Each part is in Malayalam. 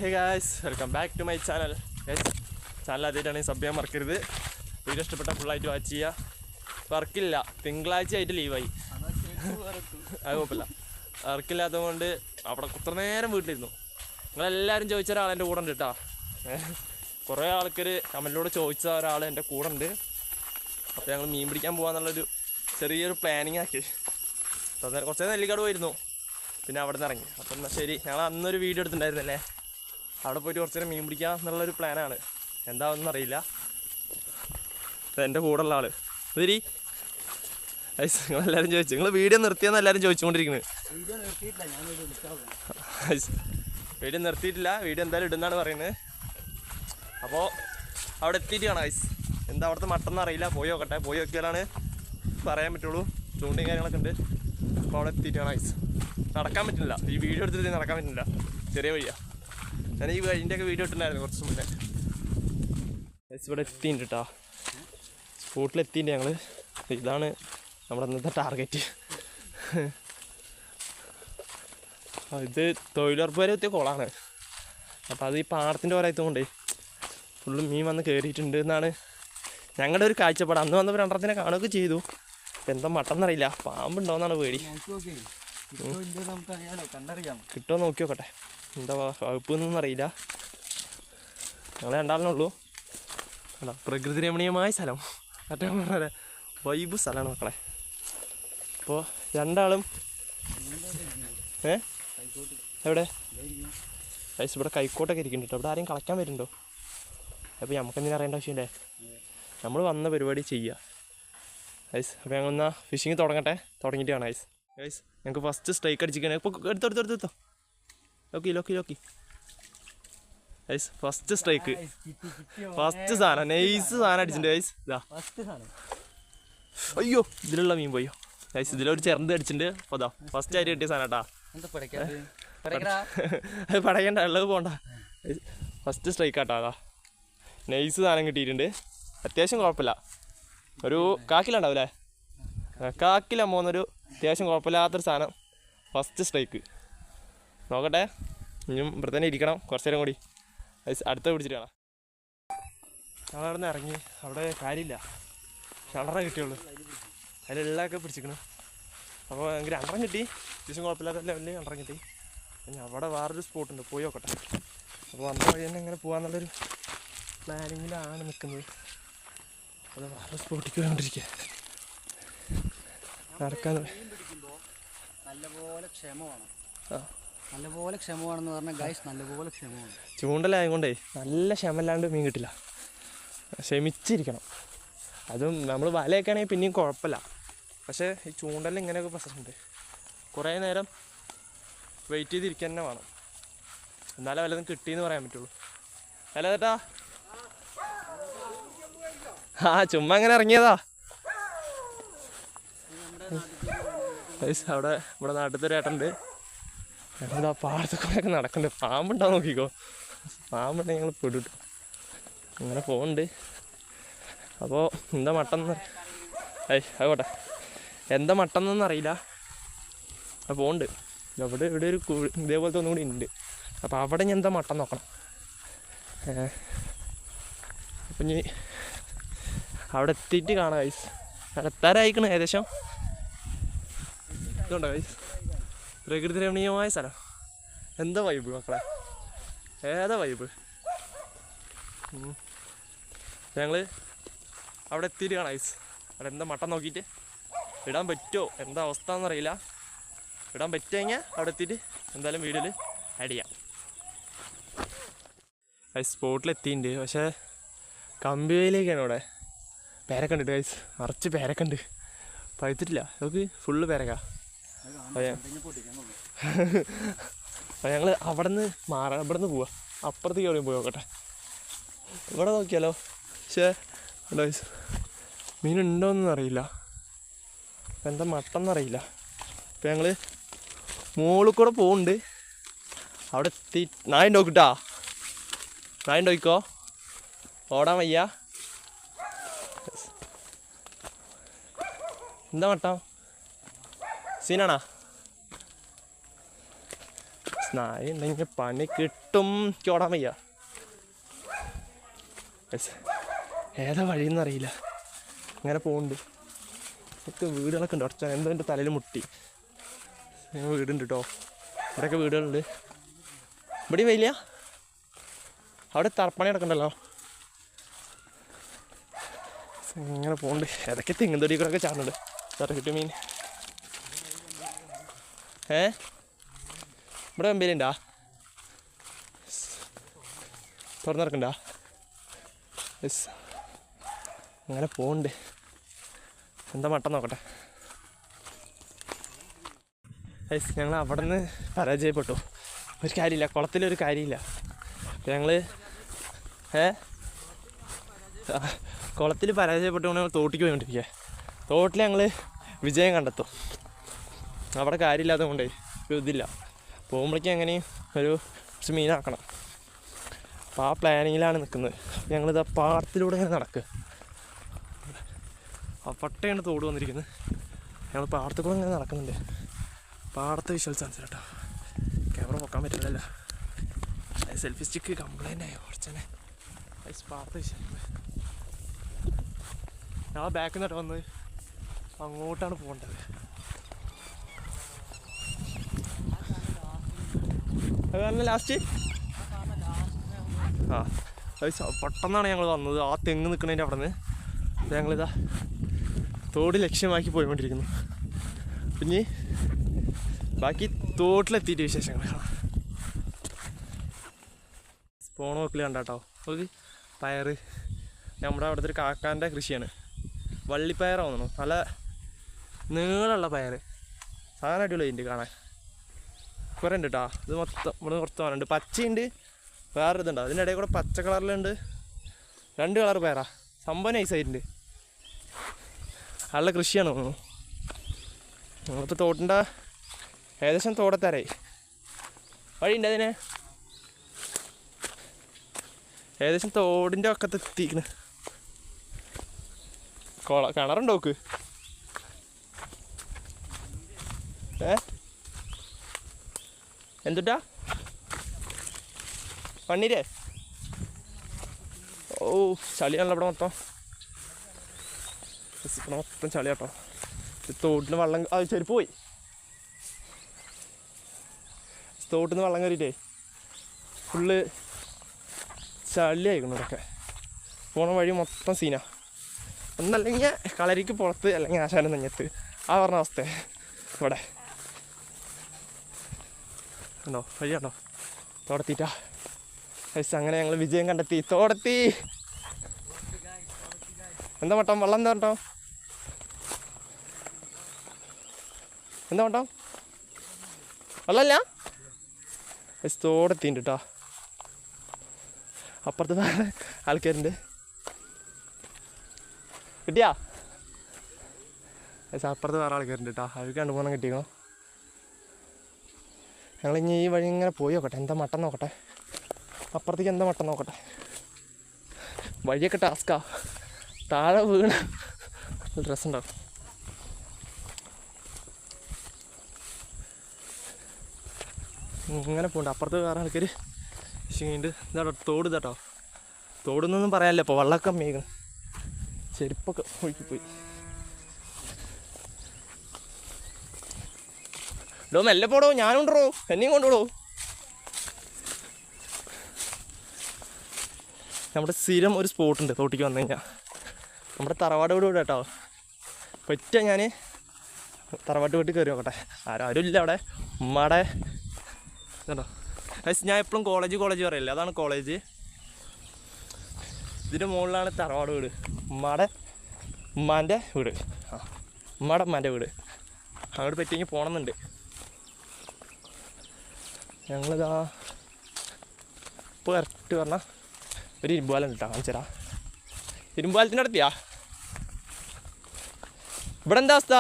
Hey guys, welcome back to my channel. Guys, channel ആദ്യമായിട്ടാണെങ്കിൽ സബ് ചെയ്യാൻ മറക്കരുത്. വീഡിയോ ഇഷ്ടപ്പെട്ട ഫുള്ളായിട്ട് വാച്ച് ചെയ്യുക. വർക്കില്ല, തിങ്കളാഴ്ച ആയിട്ട് ലീവായി. അത് കുഴപ്പമില്ല. വർക്കില്ലാത്തത് കൊണ്ട് അവിടെ കുത്ര നേരം വീട്ടിലിരുന്നു. നിങ്ങളെല്ലാവരും ചോദിച്ച ഒരാൾ എൻ്റെ കൂടെ ഉണ്ട് കേട്ടോ. കുറേ ആൾക്കാർ കമൻറ്റിലൂടെ ചോദിച്ച ഒരാൾ എൻ്റെ കൂടെ ഉണ്ട്. അപ്പോൾ ഞങ്ങൾ മീൻ പിടിക്കാൻ പോകാമെന്നുള്ളൊരു ചെറിയൊരു പ്ലാനിങ് ആക്കി. കുറച്ച് നെല്ലിക്കാട് പോയിരുന്നു, പിന്നെ അവിടെ നിന്ന് ഇറങ്ങി. അപ്പം എന്നാൽ ശരി, ഞങ്ങൾ അന്നൊരു വീഡിയോ എടുത്തിട്ടുണ്ടായിരുന്നല്ലേ, അവിടെ പോയിട്ട് കുറച്ച് നേരം മീൻ പിടിക്കാം എന്നുള്ളൊരു പ്ലാനാണ്. എന്താണെന്ന് അറിയില്ല. എൻ്റെ കൂടെ ഉള്ള ആൾ വരി. നിങ്ങളെല്ലാവരും ചോദിച്ചു, നിങ്ങൾ വീഡിയോ നിർത്തിയെന്ന് എല്ലാവരും ചോദിച്ചുകൊണ്ടിരിക്കുന്നത്. വീഡിയോ നിർത്തിയിട്ടില്ല, വീഡിയോ എന്തായാലും ഇടുന്നാണ് പറയുന്നത്. അപ്പോൾ അവിടെ എത്തിയിട്ട് കാണാം ഗൈസ്. എന്താ അവിടുത്തെ മട്ടെന്ന് അറിയില്ല, പോയി നോക്കട്ടെ. പോയി നോക്കിയാലാണ് പറയാൻ പറ്റുള്ളൂ. ചൂണ്ടയും കാര്യങ്ങളൊക്കെ ഉണ്ട്. അപ്പോൾ അവിടെ എത്തിയിട്ട് കാണാം ഗൈസ്. നടക്കാൻ പറ്റില്ല, ഈ വീഡിയോ എടുത്തിട്ട് നടക്കാൻ പറ്റില്ല, ചെറിയ വഴിയാണ്. ഞാൻ ഈ വഴിൻ്റെയൊക്കെ വീഡിയോ ഇട്ടിട്ടുണ്ടായിരുന്നു കുറച്ച് മുന്നേ. ഗൈസ്, ഇവിടെ എത്തിയിട്ടുണ്ട് കേട്ടോ. സ്പോട്ടിലെത്തിയിട്ടുണ്ട് ഞങ്ങൾ. ഇതാണ് നമ്മുടെ ഇന്നത്തെ ടാർഗറ്റ്. ഇത് തൊഴിലുറപ്പ് വരെ എത്തിയ കുളമാണ്. അപ്പോൾ അത് ഈ പാടത്തിൻ്റെ ഓരത്തുകൊണ്ടേ ഫുള്ള് മീൻ വന്ന് കയറിയിട്ടുണ്ട് എന്നാണ് ഞങ്ങളുടെ ഒരു കാഴ്ചപ്പാട്. അന്ന് വന്നപ്പോൾ രണ്ടെണ്ണത്തിനെ കാണുകയൊക്കെ ചെയ്തു. എന്താ മട്ടെന്നറിയില്ല, പാമ്പുണ്ടോയെന്നാണ് പേടി. കിട്ടുമോ നോക്കി നോക്കട്ടെ, എന്താ വകുപ്പ് എന്നൊന്നും അറിയില്ല. ഞങ്ങൾ രണ്ടാളിനുള്ളൂ. അല്ല, പ്രകൃതി രമണീയമായ സ്ഥലം, മറ്റേ പറഞ്ഞ വൈബ് സ്ഥലമാണ് മക്കളെ. അപ്പോൾ രണ്ടാളും എവിടെ ഗൈസ്, ഇവിടെ കൈക്കോട്ടൊക്കെ ഇരിക്കുന്നുണ്ട് കേട്ടോ. ഇവിടെ ആരെയും കളയ്ക്കാൻ വരുന്നുണ്ടോ? അപ്പോൾ നമുക്കെന്തിനും അറിയേണ്ട ആവശ്യമില്ലേ, നമ്മൾ വന്ന പരിപാടി ചെയ്യുക ഗൈസ്. അപ്പോൾ ഞങ്ങൾ എന്നാൽ ഫിഷിങ് തുടങ്ങിയിട്ട് കാണാം ഗൈസ്. ഗൈസ്, ഞങ്ങൾക്ക് ഫസ്റ്റ് സ്ട്രൈക്ക് അടിച്ചിരിക്കുകയാണ്. ഇപ്പോൾ എടുത്തോ ലോക്കി ഗൈസ്. ഫസ്റ്റ് സ്ട്രൈക്ക്, ഫസ്റ്റ് സാധനം, നൈസ് സാധനം അടിച്ചിട്ടുണ്ട് ഗൈസ്. ഇതാ അയ്യോ, ഇതിലുള്ള മീൻ പോയോ ഗൈസ്. ഇതിലൊരു ചെറുത് അടിച്ചിട്ടുണ്ട്. അപ്പോൾ അതാ ഫസ്റ്റ് ആയിട്ട് കിട്ടിയ സാധനം കേട്ടാ. അത് പടയണ്ട, ഉള്ളത് പോണ്ട. ഫസ്റ്റ് സ്ട്രൈക്ക് ആട്ടാ. അതാ നൈസ് സാധനം കിട്ടിയിട്ടുണ്ട്. അത്യാവശ്യം കുഴപ്പമില്ല. ഒരു കാക്കിലുണ്ടാവില്ലേ, കാക്കില പോകുന്നൊരു അത്യാവശ്യം കുഴപ്പമില്ലാത്തൊരു സാധനം. ഫസ്റ്റ് സ്ട്രൈക്ക് നോക്കട്ടെ. ഇനിയും ഇവിടെ തന്നെ ഇരിക്കണം കുറച്ച് നേരം കൂടി. അടുത്ത പിടിച്ചിട്ട് കാണാം. ഞങ്ങളവിടെ നിന്ന് ഇറങ്ങി. അവിടെ കാര്യമില്ല, രണ്ടെണ്ണം കിട്ടിയുള്ളൂ. അതിലുള്ളതൊക്കെ പിടിച്ചിരിക്കണം. അപ്പോൾ എനിക്ക് രണ്ടെണ്ണം കിട്ടി. അത്യാവശ്യം കുഴപ്പമില്ലാത്ത ലെവലിൽ രണ്ടെണ്ണം കിട്ടി. പിന്നെ അവിടെ വേറൊരു സ്പോട്ടുണ്ട്, പോയി നോക്കട്ടെ. അപ്പോൾ വന്ന വഴി തന്നെ ഇങ്ങനെ പോകാമെന്നുള്ളൊരു പ്ലാനിങ്ങിലാണ് നിൽക്കുന്നത്. അത് വേറെ സ്പോട്ടിലേക്ക് പോയിക്കൊണ്ടിരിക്കുക. നടക്കാൻ നല്ലപോലെ ക്ഷമമാണെന്ന് പറഞ്ഞാൽ ഗൈസ്, നല്ലപോലെ ക്ഷമമാണ്. ചൂണ്ടലായതുകൊണ്ടേ നല്ല ക്ഷമല്ലാണ്ട് മീൻ കിട്ടില്ല. ക്ഷമിച്ചിരിക്കണം. അതും നമ്മൾ വലയൊക്കെ ആണെങ്കിൽ പിന്നെയും കുഴപ്പമില്ല. പക്ഷേ ഈ ചൂണ്ടലിൽ ഇങ്ങനെയൊക്കെ പ്രശ്നമുണ്ട്. കുറേ നേരം വെയിറ്റ് ചെയ്തിരിക്കാൻ തന്നെ വേണം, എന്നാലേ വല്ലതും കിട്ടിയെന്ന് പറയാൻ പറ്റുള്ളൂ. അല്ല ചേട്ടാ, ചുമ്മാ അങ്ങനെ ഇറങ്ങിയതാ. അവിടെ ഇവിടെ നാട്ടിലത്തെ ഏട്ടനുണ്ട്. ഞങ്ങളിതാ പാടത്ത് കൂടെയൊക്കെ നടക്കുന്നുണ്ട്. പാമ്പുണ്ടാവും നോക്കിക്കോ. പാമ്പുണ്ടെങ്കിൽ ഞങ്ങൾ പെടും. അങ്ങനെ പോകുന്നുണ്ട്. അപ്പോൾ എന്താ മട്ടെന്ന് അതുപോട്ടെ, എന്താ മട്ടെന്നൊന്നും അറിയില്ല. അപ്പോൾ പോകുന്നുണ്ട്. ഇവിടെ ഒരു ഇതേപോലത്തെ ഒന്നും കൂടി ഉണ്ട്. അപ്പോൾ അവിടെ ഞാൻ എന്താ മട്ടൻ നോക്കണം. അപ്പം ഇനി അവിടെ എത്തിയിട്ട് കാണാം ഗൈസ്. അവിടെ എത്താറായിക്കണം ഏകദേശം. ഇതുണ്ടോ ഗൈസ്, പ്രകൃതി രമണീയമായ സ്ഥലം. എന്താ വൈബ് മക്കളെ, ഏതാ വൈബ്. ഞങ്ങൾ അവിടെ എത്തിയിട്ട് കാണാം ഗൈസ്. അവിടെ എന്താ മട്ടൻ നോക്കിയിട്ട് ഇടാൻ പറ്റുമോ, എന്താ അവസ്ഥ എന്നറിയില്ല. ഇടാൻ പറ്റുമെങ്കിൽ അവിടെ എത്തിയിട്ട് എന്തായാലും വീഡിയോയിൽ ആഡ് ചെയ്യാം. ഗൈസ്, സ്പോട്ടിലെത്തിയിട്ടുണ്ട്. പക്ഷേ കമ്പിവേലിയൊക്കെയാണ് ഇവിടെ. പേരക്ക ഉണ്ട് ഗൈസ്, നിറച്ച് പേരക്ക ഉണ്ട്. പഴുത്തിട്ടില്ല, നമുക്ക് ഫുള്ള് പേരക്ക. അപ്പോൾ ഞങ്ങൾ അവിടെ നിന്ന് ഇവിടെ നിന്ന് പോവാം. അപ്പുറത്തേക്ക് എവിടെയും പോയി നോക്കട്ടെ. ഇവിടെ നോക്കിയാലോ. പക്ഷേ ഗൈസ്, മീനുണ്ടോയെന്നൊന്നും അറിയില്ല, എന്താ മട്ടെന്നറിയില്ല. അപ്പം ഞങ്ങൾ മുകളിൽ കൂടെ പോകുന്നുണ്ട്. അവിടെ എത്തി. നായുണ്ടോ കിട്ടാ, നായുണ്ടോയിക്കോ, ഓടാൻ വയ്യ. എന്താ മട്ടം, സീനാണാ? നായ ഉണ്ടെങ്കിൽ പണി കിട്ടും. എനിക്ക് ഓടാൻ വയ്യ. ഏതാ വഴിയെന്ന് അറിയില്ല. ഇങ്ങനെ പോകുന്നുണ്ട്. ഒക്കെ വീടുകളൊക്കെ ഉണ്ട്. കുറച്ച് എന്തോ എൻ്റെ തലയിൽ മുട്ടി. വീടുണ്ട് കേട്ടോ. ഇവിടെയൊക്കെ വീടുകളുണ്ട്. ഇവിടെ വരില്ല. അവിടെ തറപ്പണി കിടക്കണ്ടല്ലോ. ഇങ്ങനെ പോകുന്നുണ്ട്. ഏതൊക്കെ തെങ്ങും തൊടികളൊക്കെ ചാടുന്നുണ്ട്. ചേട്ടാ കിട്ടിയ മീൻ. ഇവിടെ വെമ്പലുണ്ടാ? തുറന്നിറക്കണ്ട. യെസ്. അങ്ങനെ പോകുന്നുണ്ട്. എന്താ മട്ടം നോക്കട്ടെ. യെസ്, ഞങ്ങൾ അവിടെ നിന്ന് പരാജയപ്പെട്ടു. ഒരു കാര്യമില്ല, കുളത്തിലൊരു കാര്യമില്ല. ഞങ്ങൾ കുളത്തിൽ പരാജയപ്പെട്ടുകൊണ്ട് ഞങ്ങൾ തോട്ടിക്ക് പോയിക്കൊണ്ടിരിക്കുക. തോട്ടിൽ ഞങ്ങൾ വിജയം കണ്ടെത്തും. അവിടെ കാര്യമില്ലാത്തത് കൊണ്ടേ ഇതില്ല. പോകുമ്പോഴേക്കും എങ്ങനെയും കുറച്ച് മീനാക്കണം. അപ്പോൾ ആ പ്ലാനിങ്ങിലാണ് നിൽക്കുന്നത്. ഞങ്ങളിതാ പാടത്തിലൂടെ ഇങ്ങനെ നടക്കുക. ആ പട്ടയാണ് തോട് വന്നിരിക്കുന്നത്. ഞങ്ങൾ പാടത്തിൽ കൂടെ ഇങ്ങനെ നടക്കുന്നുണ്ട്. പാടത്തെ വിഷ്വൽസ് ആണ് കേട്ടോ. ക്യാമറ പൊക്കാൻ പറ്റില്ലല്ലോ. സെൽഫി സ്റ്റിക്ക് കംപ്ലൈൻ്റ് ആയോ കുറച്ചനെ. പാടത്തെ വിഷ്വൽ. ഞങ്ങൾ ബാക്കിൽ നിന്നിട്ട് വന്ന് അങ്ങോട്ടാണ് പോകേണ്ടത്. അത് കാരണം ലാസ്റ്റ് പെട്ടെന്നാണ് ഞങ്ങൾ വന്നത്. ആ തെങ്ങ് നിൽക്കുന്നതിൻ്റെ അവിടെ നിന്ന് ഞങ്ങളിതാ തോട് ലക്ഷ്യമാക്കി പോയിക്കൊണ്ടിരിക്കുന്നു. പിന്നെ ബാക്കി തോട്ടിലെത്തിയിട്ട് വിശേഷങ്ങൾ കാണാം. സ്പോൺ നോക്കിൽ കണ്ടാട്ടോ. ഒരു പയറ് നമ്മുടെ അവിടുത്തെ ഒരു കാക്കാൻ്റെ കൃഷിയാണ്. വള്ളിപ്പയറാണ് തോന്നുന്നു. നല്ല നീളമുള്ള പയർ. സാധനം അടിപൊളിയുണ്ട് കാണാൻ. കുറേ ഉണ്ട് കേട്ടോ. ഇത് മൊത്തം ഇവിടെ കുറച്ച് തോന്നുന്നുണ്ട്. പച്ചയുണ്ട്, വേറൊരു ഇതുണ്ട്. അതിൻ്റെ ഇടയിൽ കൂടെ പച്ച കളറിലുണ്ട്. 2 കളർ പയറാ. സംഭവം നൈസായിട്ടുണ്ട്. നല്ല കൃഷിയാണ് തോന്നുന്നു. നമ്മളിപ്പോൾ തോട്ടിൻ്റെ ഏകദേശം തോടത്താരായി. വഴിയുണ്ട് അതിന്. ഏകദേശം തോടിൻ്റെ ഒക്കെ എത്തിക്കണ്. കിണറുണ്ടോ നോക്ക്. എന്തുട്ടാ പണ്ണീരേ? ഓ ചളിയാണല്ലോ ഇവിടെ മൊത്തം. ഇവിടെ മൊത്തം ചളി കേട്ടോ. തോട്ടിന് വെള്ളം ചെരുപ്പ് പോയി. തോട്ടിൽ നിന്ന് വെള്ളം കയറിയിട്ടേ ഫുള്ള് ചളി ആയിക്കണം. ഇവിടെയൊക്കെ പോണ വഴി മൊത്തം സീനാ. ഒന്നല്ലെങ്കിൽ കളരിക്ക് പുറത്ത്, അല്ലെങ്കിൽ ആശാനം നെഞ്ഞത്ത്. ആ പറഞ്ഞ അവസ്ഥ ഇവിടെ ഉണ്ടോ. വഴിയുണ്ടോ തോടെത്തിയിട്ടാ. അങ്ങനെ ഞങ്ങൾ വിജയം കണ്ടെത്തി. തോടെത്തി. എന്താ മട്ടം? വെള്ളം എന്താ കേട്ടോ? എന്താ മട്ടം? വെള്ളമല്ല. തോടെത്തിണ്ട് കേട്ടോ. അപ്പുറത്ത് വേറെ ആൾക്കാരുണ്ട്. കിട്ടിയാ? അപ്പുറത്ത് വേറെ ആൾക്കാരുണ്ട് കേട്ടോ. അവർക്ക് 2-3 കിട്ടിക്കണോ. ഞങ്ങളിനി ഈ വഴി ഇങ്ങനെ പോയി നോക്കട്ടെ. എന്താ മട്ടം നോക്കട്ടെ. അപ്പുറത്തേക്ക് എന്താ മട്ടം നോക്കട്ടെ. വഴിയൊക്കെ ടാസ്കാ. താഴെ വീണ ഡ്രസ്സ് ഉണ്ടാവും. ഇങ്ങനെ പോകണ്ട. അപ്പുറത്ത് വേറെ ആൾക്കാർ ശരിയുണ്ട്. ഇതാട്ടോ തോട്. ഇതാട്ടോ തോടുന്നൊന്നും പറയാനില്ല. ഇപ്പോൾ വെള്ളമൊക്കെ മേഘം ചെരുപ്പൊക്കെ ഒഴുക്കിപ്പോയി. ഡോ മെല്ലെ പോടോ. ഞാനുണ്ടോ, എന്നെയും കൊണ്ടുപോടോ. നമ്മുടെ സ്ഥിരം ഒരു സ്പോട്ടുണ്ട് തോട്ടിക്ക് വന്നു കഴിഞ്ഞാൽ. നമ്മുടെ തറവാട് വീട് കേട്ടോ. പറ്റ ഞാൻ തറവാട്ട് വീട്ടിൽ കയറി നോക്കട്ടെ. ആരും ഇല്ല അവിടെ. ഉമ്മയുടെ കേട്ടോ. ഞാൻ എപ്പോഴും കോളേജ് പറയില്ല. അതാണ് കോളേജ്. ഇതിൻ്റെ മുകളിലാണ് തറവാട് വീട്. ഉമ്മാൻ്റെ വീട്. ഉമ്മയുടെ ഉമ്മാൻ്റെ വീട്. അങ്ങോട്ട് പറ്റിയെങ്കിൽ പോകണമെന്നുണ്ട്. ഞങ്ങളിതാ ഇപ്പോൾ കറക്റ്റ് പറഞ്ഞാൽ ഒരു ഇരുമ്പുപാലം കിട്ടാം. കാണിച്ചരാ. ഇരുമ്പുപാലത്തിൻ്റെ അടുത്തിയാ. ഇവിടെ എന്താ അവസ്ഥ?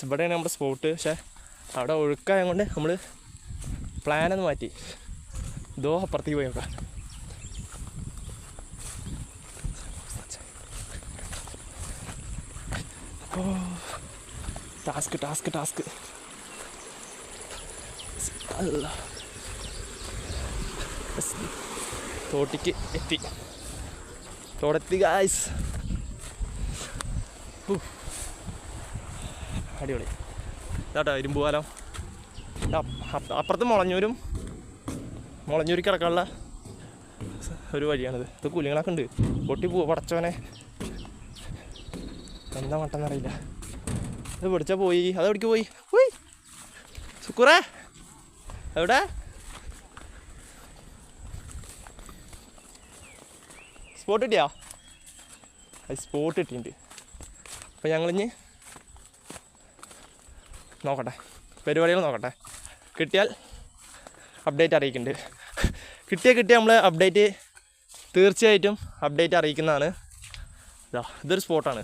ഇവിടെയാണ് നമ്മുടെ സ്പോട്ട്. പക്ഷേ അവിടെ ഒഴുക്കായത് കൊണ്ട് നമ്മൾ പ്ലാനൊന്ന് മാറ്റി. ഇതോ അപ്പുറത്തേക്ക് പോയി നോക്കാം. ഓ ടാസ്ക് അല്ല തോട്ടിക്ക് എത്തി തോടെത്തി ഗായ്സ്. അടിപൊളി ഇതാട്ടോ ഇരുമ്പുപാലം. അപ്പുറത്ത് മുളഞ്ഞൂരിക്ക് കിടക്കാനുള്ള ഒരു വഴിയാണിത്. ഇത് കുലിങ്ങളൊക്കെ ഉണ്ട്. പൊട്ടി പോവാ പടച്ചവനെ, എന്താ മട്ടെന്നറിയില്ല. ഇത് പിടിച്ചാൽ പോയി. അതെവിടേക്ക് പോയി? പോയി സുക്കൂറേ എവിടെ? സ്പോട്ട് കിട്ടിയാ? അത് സ്പോട്ട് കിട്ടിയിട്ടുണ്ട്. അപ്പം ഞങ്ങളിഞ്ഞ് നോക്കട്ടെ, പരിപാടികൾ നോക്കട്ടെ. കിട്ടിയാൽ അപ്ഡേറ്റ് അറിയിക്കുന്നുണ്ട്. കിട്ടിയ നമ്മൾ അപ്ഡേറ്റ് തീർച്ചയായിട്ടും അപ്ഡേറ്റ് അറിയിക്കുന്നതാണ്. ഇതൊരു സ്പോട്ടാണ്.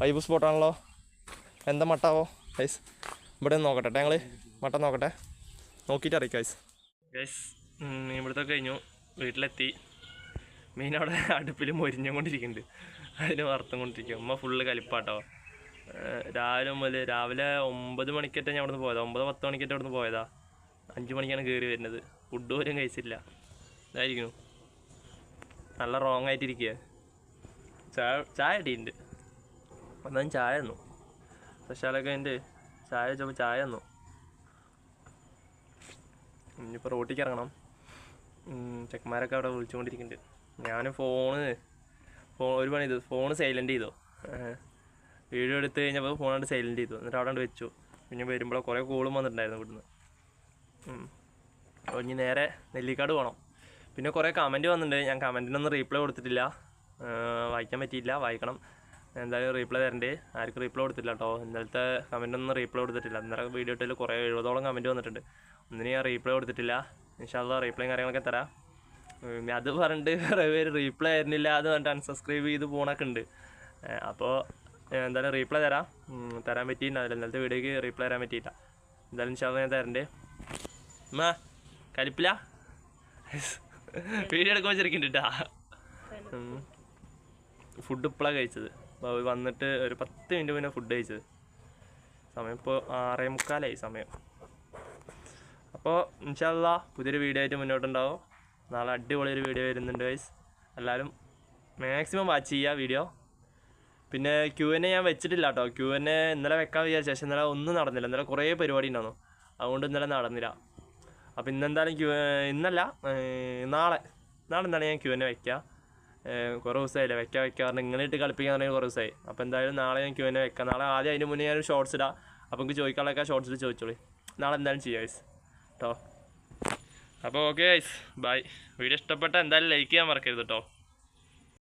വൈബ് സ്പോട്ടാണല്ലോ. എന്താ മട്ടാവോ ഗൈസ്? ഇവിടെ ഒന്ന് നോക്കട്ടെ ഞങ്ങൾ മട്ട നോക്കട്ടെ, നോക്കിയിട്ട് അറിയിക്കാം ഗൈസ്. ഇവിടുത്തെ കഴിഞ്ഞു, വീട്ടിലെത്തി. മീൻ അവിടെ അടുപ്പിൽ മൊരിഞ്ഞുകൊണ്ടിരിക്കുന്നുണ്ട്, അതിന് വറുത്തും കൊണ്ടിരിക്കും. ഉമ്മ ഫുള്ള് കലിപ്പാട്ടോ. രാവിലെ 9 മണിക്കറ്റ ഞാൻ അവിടുന്ന് പോയതാ. 9-10 മണിക്കറ്റ അവിടുന്ന് പോയതാ. 5 മണിക്കാണ് കയറി വരുന്നത്. ഫുഡ് പോലും കഴിച്ചില്ല. ഇതായിരിക്കുന്നു, നല്ല റോങ് ആയിട്ടിരിക്കുക. ചായ ഇട്ടിട്ടുണ്ട്. ഒന്നും ചായ തന്നു. സ്പെഷ്യലൊക്കെ ഉണ്ട്. ചായ വെച്ചപ്പോൾ ചായ തന്നു. ഇനിയിപ്പോൾ റോട്ടിക്ക് ഇറങ്ങണം. ചെക്കന്മാരൊക്കെ അവിടെ വിളിച്ചുകൊണ്ടിരിക്കുന്നുണ്ട്. ഞാൻ ഒരു പണി ചെയ്തു, ഫോണ് സൈലൻറ്റ് ചെയ്തു. വീഡിയോ എടുത്ത് കഴിഞ്ഞപ്പോൾ ഫോണാണ്ട് സൈലൻറ്റ് ചെയ്തു. എന്നിട്ട് അവിടെ വെച്ചു. പിന്നെ വരുമ്പോൾ കുറേ കോളും വന്നിട്ടുണ്ടായിരുന്നു ഇവിടുന്ന്. അപ്പോൾ ഇനി നേരെ നെല്ലിക്കാട് പോകണം. പിന്നെ കുറേ കമൻറ്റ് വന്നിട്ടുണ്ട്. ഞാൻ കമൻറ്റിനൊന്നും റീപ്ലൈ കൊടുത്തിട്ടില്ല, വായിക്കാൻ പറ്റിയില്ല. വായിക്കണം, എന്തായാലും റീപ്ലൈ തരണ്ടേ. ആർക്കും റീപ്ലൈ കൊടുത്തില്ല കേട്ടോ. ഇന്നലത്തെ കമൻറ്റൊന്നും റീപ്ലൈ കൊടുത്തിട്ടില്ല. ഇന്നലെ വീഡിയോ ഇട്ടിൽ കുറേ 70ഓളം കമൻറ്റ് വന്നിട്ടുണ്ട്. ഒന്നിനും ഞാൻ റീപ്ലൈ കൊടുത്തിട്ടില്ല. ഇൻഷാ അല്ലാഹ് റീപ്ലൈയും കാര്യങ്ങളൊക്കെ തരാം. അത് പറഞ്ഞിട്ട് കുറേ പേര് റീപ്ലൈ തരുന്നില്ല അത് പറഞ്ഞിട്ട് അൺസബ്സ്ക്രൈബ് ചെയ്ത് പോകണൊക്കെ ഉണ്ട്. അപ്പോൾ എന്തായാലും റീപ്ലൈ തരാൻ പറ്റിയിട്ടുണ്ടാവില്ല. ഇന്നലത്തെ വീഡിയോക്ക് റീപ്ലൈ തരാൻ പറ്റിയില്ല. എന്തായാലും ഇൻഷാ അല്ലാഹ് ഞാൻ തരണ്ടേ. അമ്മ കലിപ്പില്ല, വീഡിയോ എടുക്കുമ്പോൾ ചെറുക്കുന്നുണ്ട് കേട്ടാ. ഫുഡ് ഇപ്പോഴാണ് കഴിച്ചത്. വന്നിട്ട് ഒരു 10 മിനിറ്റ് മുന്നേ ഫുഡ് കഴിച്ചത്. സമയം ഇപ്പോൾ 6:45 സമയം. അപ്പോൾ ഇൻഷാ അല്ലാഹ് പുതിയൊരു വീഡിയോ ആയിട്ട് മുന്നോട്ടുണ്ടാവും. നാളെ അടിപൊളി ഒരു വീഡിയോ വരുന്നുണ്ട് ഗൈസ്. എല്ലാവരും മാക്സിമം വാച്ച് ചെയ്യുക വീഡിയോ. പിന്നെ Q&A ഞാൻ വെച്ചിട്ടില്ല കേട്ടോ. Q&A ഇന്നലെ വെക്കാൻ വിചാരിച്ച ശേഷം ഇന്നലെ ഒന്നും നടന്നില്ല. ഇന്നലെ കുറേ പരിപാടി ഉണ്ടായിരുന്നു, അതുകൊണ്ട് ഇന്നലെ നടന്നില്ല. അപ്പോൾ ഇന്നെന്തായാലും നാളെ എന്താണ് ഞാൻ Q&A വയ്ക്കുക. കുറേ ദിവസമായില്ലേ വെക്കാറുണ്ട്. ഇങ്ങനെയിട്ട് കളിപ്പിക്കാൻ പറഞ്ഞാൽ കുറേ ദിവസമായി. അപ്പോൾ എന്തായാലും നാളെ ഞാൻ Q&A വെക്കാം. നാളെ ആദ്യം അതിന് മുന്നേ ഞാൻ ഷോർട്സ് ഇടാം. അപ്പോൾ എനിക്ക് ചോദിക്കാനുള്ളതൊക്കെ ഷോർട്സിൽ ചോദിച്ചോളി. നാളെ എന്തായാലും ചെയ്യാം ഗൈസ് കേട്ടോ. അപ്പോൾ ഓക്കെ ഗൈസ്, ബൈ. വീഡിയോ ഇഷ്ടപ്പെട്ടാൽ എന്തായാലും ലൈക്ക് ചെയ്യാൻ മറക്കരുത് കേട്ടോ.